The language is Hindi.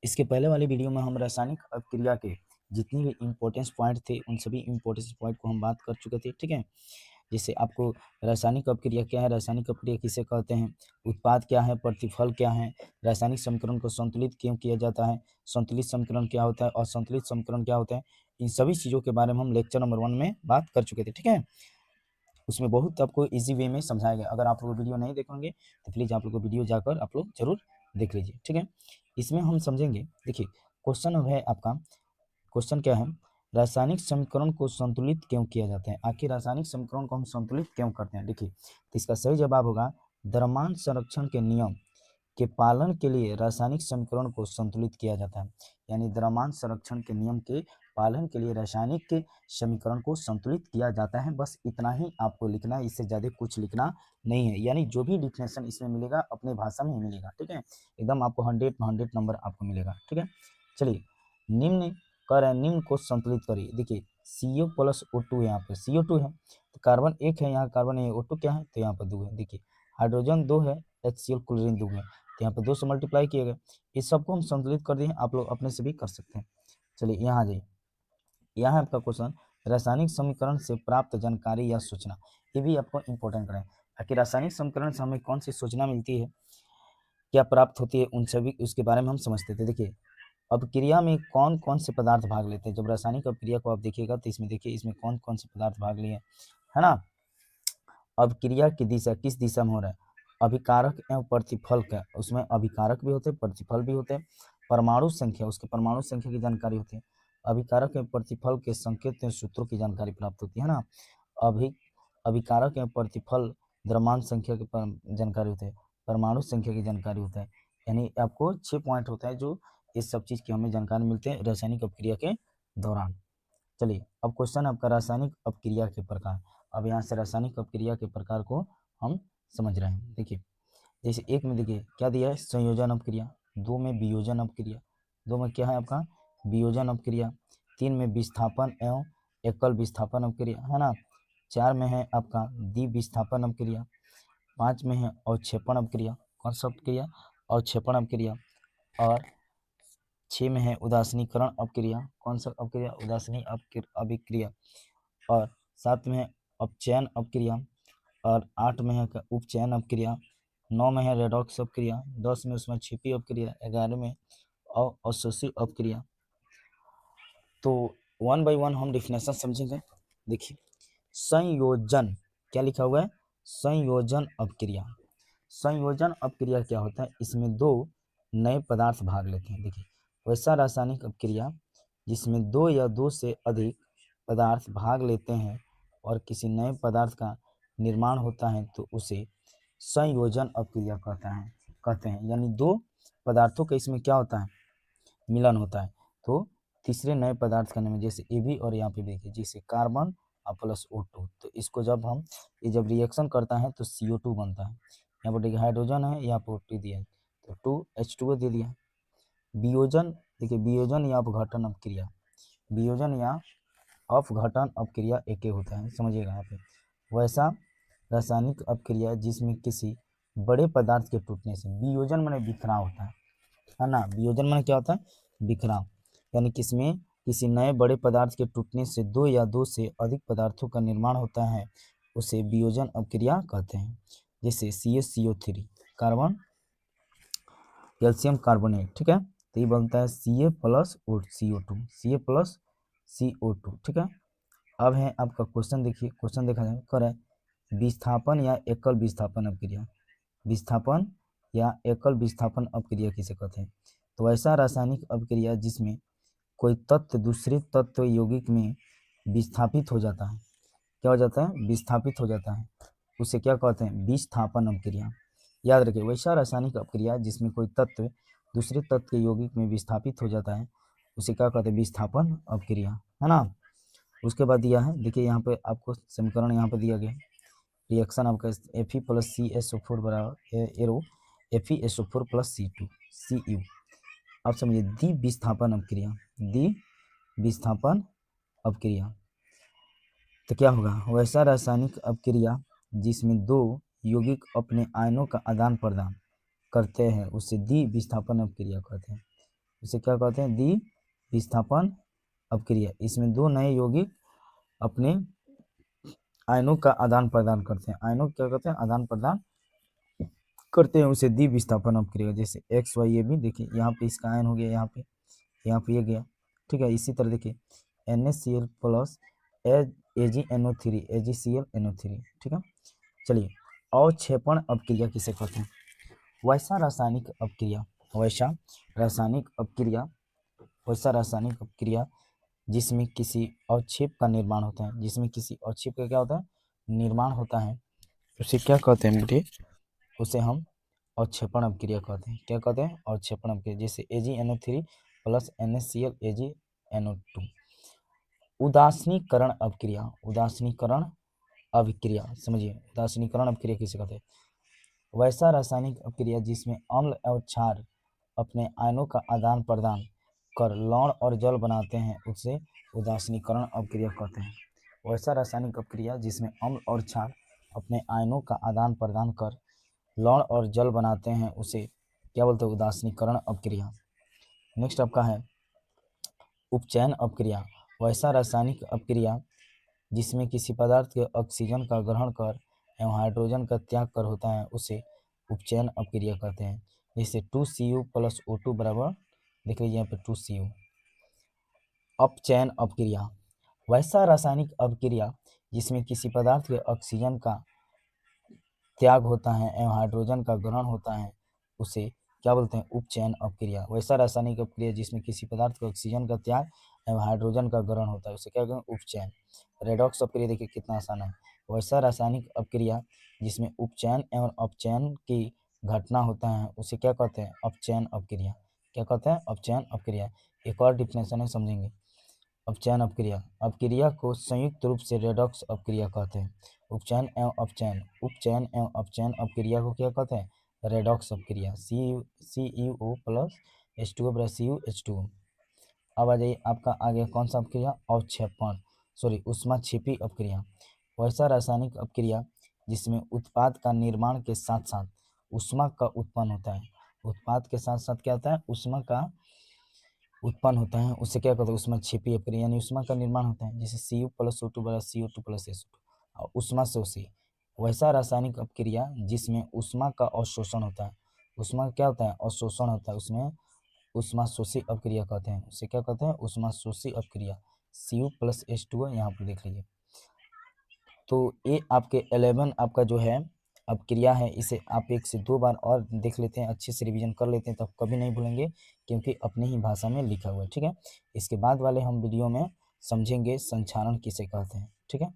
इसके पहले वाली वीडियो में हम रासायनिक अपक्रिया के जितनी भी इम्पोर्टेंस पॉइंट थे उन सभी इम्पोर्टेंस पॉइंट को हम बात कर चुके थे, ठीक है। जैसे आपको रासायनिक अपक्रिया क्या है, रासायनिक अपक्रिया किसे कहते हैं, उत्पाद क्या है, प्रतिफल क्या है, रासायनिक समीकरण को संतुलित क्यों किया जाता है, संतुलित समीकरण क्या होता है, असंतुलित समीकरण क्या होता है, इन सभी चीज़ों के बारे में हम लेक्चर नंबर 1 में बात कर चुके थे, ठीक है। उसमें बहुत आपको ईजी वे में समझाया गया। अगर आप लोग वीडियो नहीं देखेंगे तो प्लीज़ आप लोग को वीडियो जाकर आप लोग जरूर देख लीजिए, ठीक है। इसमें हम समझेंगे, देखिए क्वेश्चन अब है आपका, क्वेश्चन क्या है, रासायनिक समीकरण को संतुलित क्यों किया जाता है। आखिर रासायनिक समीकरण को हम संतुलित क्यों करते हैं, देखिए तो इसका सही जवाब होगा द्रव्यमान संरक्षण के नियम के पालन के लिए रासायनिक समीकरण को संतुलित किया जाता है। यानी द्रव्यमान संरक्षण के नियम के पालन के लिए रासायनिक के समीकरण को संतुलित किया जाता है। बस इतना ही आपको लिखना है, इससे ज़्यादा कुछ लिखना नहीं है। यानी जो भी डिफिनेशन इसमें मिलेगा अपने भाषा में ही मिलेगा, ठीक है। एकदम आपको 100 नंबर आपको मिलेगा, ठीक है। चलिए निम्न कर निम्न को संतुलित करिए। देखिए CO प्लस O2 यहाँ पर CO2 है तो कार्बन एक है, यहाँ कार्बन है, O2 क्या है तो यहाँ पर 2 है। देखिए हाइड्रोजन 2 है, HCl क्लोरीन 2 है तो यहाँ पर 2 से मल्टीप्लाई किए गए। इस सबको हम संतुलित कर दिए, आप लोग अपने से भी कर सकते हैं। चलिए यहाँ आ जाइए, यहाँ आपका क्वेश्चन, रासायनिक समीकरण से प्राप्त जानकारी या सूचना, ये भी आपको इंपॉर्टेंट करें। आखिर रासायनिक समीकरण से हमें कौन सी सूचना मिलती है, क्या प्राप्त होती है, उन सभी उसके बारे में हम समझते थे। देखिए अपक्रिया में कौन कौन से पदार्थ भाग लेते हैं, जब रासायनिक अपक्रिया को आप देखिएगा तो इसमें देखिए इसमें कौन कौन से पदार्थ भाग लिए है ना। अपक्रिया की दिशा किस दिशा में हो रहा है, अभिकारक एवं प्रतिफल का, उसमें अभिकारक भी होते हैं प्रतिफल भी होते हैं। परमाणु संख्या, उसके परमाणु संख्या की जानकारी होती है। अभिकारक एवं प्रतिफल के संकेत एवं सूत्रों की जानकारी प्राप्त होती है ना। अभि अभिकारक एवं प्रतिफल द्रव्यमान संख्या की जानकारी होती है, परमाणु संख्या की जानकारी होता है। यानी आपको 6 पॉइंट होता है जो इस सब चीज़ की हमें जानकारी मिलते हैं रासायनिक अपक्रिया के दौरान। चलिए अब क्वेश्चन आपका रासायनिक अपक्रिया के प्रकार। अब यहाँ से रासायनिक अपक्रिया के प्रकार को हम समझ रहे हैं। देखिए जैसे एक में देखिए क्या दिया है, संयोजन अपक्रिया, 2 में वियोजन अपक्रिया, 2 में क्या है आपका वियोजन अपक्रिया, 3 में विस्थापन एवं एकल विस्थापन अपक्रिया है ना, 4 में है आपका द्विविस्थापन अपक्रिया, 5 में है अवक्षेपण अपक्रिया, कौन सा अपक्रिया, अवक्षेपण अपक्रिया, और 6 में है उदासीनीकरण अपक्रिया, कौन सा अपक्रिया, उदासीनी अभिक्रिया, और 7 में है अपचयन अपक्रिया, और 8 में है उपचयन अपक्रिया, 9 में है रेडॉक्स अपक्रिया, 10 में उसमें छिपी अपक्रिया, 11 में अवशोषी अपक्रिया। तो 1 बाय 1 हम डिफिनेशन समझेंगे। देखिए संयोजन क्या लिखा हुआ है, संयोजन अपक्रिया। संयोजन अपक्रिया क्या होता है, इसमें 2 नए पदार्थ भाग लेते हैं। देखिए वैसा रासायनिक अपक्रिया जिसमें 2 या 2 से अधिक पदार्थ भाग लेते हैं और किसी नए पदार्थ का निर्माण होता है तो उसे संयोजन अपक्रिया कहते हैं। यानी 2 पदार्थों का इसमें क्या होता है, मिलन होता है तो तीसरे नए पदार्थ का नाम है। जैसे ए भी और यहाँ पे देखिए जैसे कार्बन और प्लस O2, तो इसको जब हम ये जब रिएक्शन करता है तो CO2 बनता है। यहाँ पर देखिए हाइड्रोजन है, यहाँ पर O2 दिया है तो 2H2O दे दिया। वियोजन, देखिए वियोजन या अपघटन अपक्रिया, वियोजन या अपघटन अपक्रिया एक होता है, समझिएगा यहाँ पे। वैसा रासायनिक अपक्रिया जिसमें किसी बड़े पदार्थ के टूटने से, वियोजन माने बिखराव होता है ना, वियोजन माने क्या होता है, बिखराव। यानी किसमें किसी नए बड़े पदार्थ के टूटने से 2 या 2 से अधिक पदार्थों का निर्माण होता है उसे वियोजन अपक्रिया कहते हैं। जैसे CaCO3 कार्बन कैल्शियम कार्बोनेट, ठीक है, तो ये बनता है Ca plus CO2, Ca plus CO2, ठीक है। अब है आपका क्वेश्चन, देखिए क्वेश्चन देखा जाए कर है विस्थापन या एकल विस्थापन अपक्रिया, विस्थापन या एकल विस्थापन अपक्रिया किसे कहते हैं, तो ऐसा रासायनिक अपक्रिया जिसमें कोई तत्व दूसरे तत्व यौगिक में विस्थापित हो जाता है, क्या हो जाता है, विस्थापित हो जाता है, उसे क्या कहते हैं, विस्थापन अपक्रिया। याद रखिए वैसा रासायनिक अपक्रिया जिसमें कोई तत्व दूसरे तत्व के यौगिक में विस्थापित हो जाता है उसे क्या कहते हैं, विस्थापन अपक्रिया, है ना। उसके बाद दिया है, देखिए यहाँ पे आपको समीकरण यहाँ पे दिया गया है, रिएक्शन आपका Fe प्लस CSO4 बराबर arrow FeSO4 plus C2 Cu। आप समझिए द्विविस्थापन अपक्रिया, द्विविस्थापन अपक्रिया तो क्या होगा, वैसा रासायनिक अपक्रिया जिसमें 2 यौगिक अपने आयनों का आदान प्रदान करते हैं उसे द्विविस्थापन अपक्रिया कहते हैं। उसे क्या कहते हैं, द्विविस्थापन अपक्रिया। इसमें दो नए यौगिक अपने आयनों का आदान प्रदान करते हैं, आयनों क्या करते हैं, आदान प्रदान करते हैं, उसे द्विविस्थापन अपक्रिया। जैसे एक्स वाई ए बी, देखिए यहाँ पे इसका आयन हो गया, यहाँ पे ये गया, ठीक है। इसी तरह देखिए NaCl प्लस AgNO3 ठीक है। चलिए, अवक्षेपण अपक्रिया किसे कहते हैं? वैसा रासायनिक अपक्रिया, वैसा रासायनिक अपक्रिया, वैसा रासायनिक अपक्रिया जिसमें किसी अवक्षेप का निर्माण होता है, जिसमें किसी अवक्षेप का क्या होता है, निर्माण होता है, उसे क्या कहते हैं बेटे? उसे हम अवक्षेपण अपक्रिया कहते हैं। क्या कहते हैं? अवक्षेपण अपक्रिया। जैसे AgNO3 प्लस NaCl AgNO2। उदासीनीकरण अपक्रिया, उदासीनीकरण अभिक्रिया, समझिए उदासीनीकरण अपक्रिया किसे कहते हैं? वैसा रासायनिक अपक्रिया जिसमें अम्ल और क्षार अपने आयनों का आदान प्रदान कर लवण और जल बनाते हैं, उसे उदासीनीकरण अपक्रिया कहते हैं। वैसा रासायनिक अपक्रिया जिसमें अम्ल और क्षार अपने आयनों का आदान प्रदान कर लवण और जल बनाते हैं, उसे क्या बोलते हैं? उदासीनीकरण अपक्रिया। नेक्स्ट आपका है उपचयन अपक्रिया। वैसा रासायनिक अपक्रिया जिसमें किसी पदार्थ के ऑक्सीजन का ग्रहण कर एवं हाइड्रोजन का त्याग कर होता है, उसे उपचयन अपक्रिया कहते हैं। जैसे 2Cu प्लस O2 बराबर, देख लीजिए यहाँ पे 2Cu। अपचयन अपक्रिया, वैसा रासायनिक अपक्रिया जिसमें किसी पदार्थ के ऑक्सीजन का त्याग होता है एवं हाइड्रोजन का ग्रहण होता है, उसे क्या बोलते हैं? उपचयन अपक्रिया। वैसा रासायनिक अपक्रिया जिसमें किसी पदार्थ के ऑक्सीजन का त्याग एवं हाइड्रोजन का ग्रहण होता है, उसे क्या कहते हैं? उपचयन। रेडॉक्स अपक्रिया देखिए कितना आसान है। वैसा रासायनिक अपक्रिया जिसमें उपचयन एवं अपचयन की घटना होता है, उसे क्या कहते हैं? अपचयन अपक्रिया। क्या कहते हैं? अपचयन अपक्रिया। एक और डिफिनेशन है, समझेंगे। अपचयन अपक्रिया, अपक्रिया को संयुक्त रूप से रेडॉक्स अपक्रिया कहते हैं। उपचयन एवं अपचयन, उपचयन एवं अपचयन अपक्रिया को क्या कहते हैं? रेडॉक्स अपक्रिया। CuO plus H2O plus CuH2O। अब आ जाइए, आपका आगे कौन सा अपक्रिया? अवक्षेपण, सॉरी ऊष्माक्षेपी अपक्रिया। वैसा रासायनिक अपक्रिया जिसमें उत्पाद का निर्माण के साथ साथ ऊष्मा का उत्पन्न होता है। उत्पाद के साथ साथ क्या होता है? ऊष्मा का उत्पन्न होता है, उससे क्या कहते हैं? ऊष्माक्षेपी अपक्रिया, यानी ऊष्मा का निर्माण होता है। जैसे Cu प्लस O2 बराबर CO2 प्लस SO2 और ऊष्मा शोषी। वैसा रासायनिक अपक्रिया जिसमें ऊष्मा का अवशोषण होता है। ऊष्मा क्या होता है? अवशोषण होता है, उसमें ऊष्मा शोषी अपक्रिया कहते हैं। उसे क्या कहते हैं? ऊष्मा शोषी अपक्रिया। Cu प्लस H2O यहाँ पर देख लीजिए। तो ये आपके 11 आपका जो है अपक्रिया है, इसे आप 1 से 2 बार और देख लेते हैं, अच्छे से रिवीजन कर लेते हैं, तब कभी नहीं भूलेंगे, क्योंकि अपनी ही भाषा में लिखा हुआ है, ठीक है। इसके बाद वाले हम वीडियो में समझेंगे संक्षारण किसे कहते हैं, ठीक है।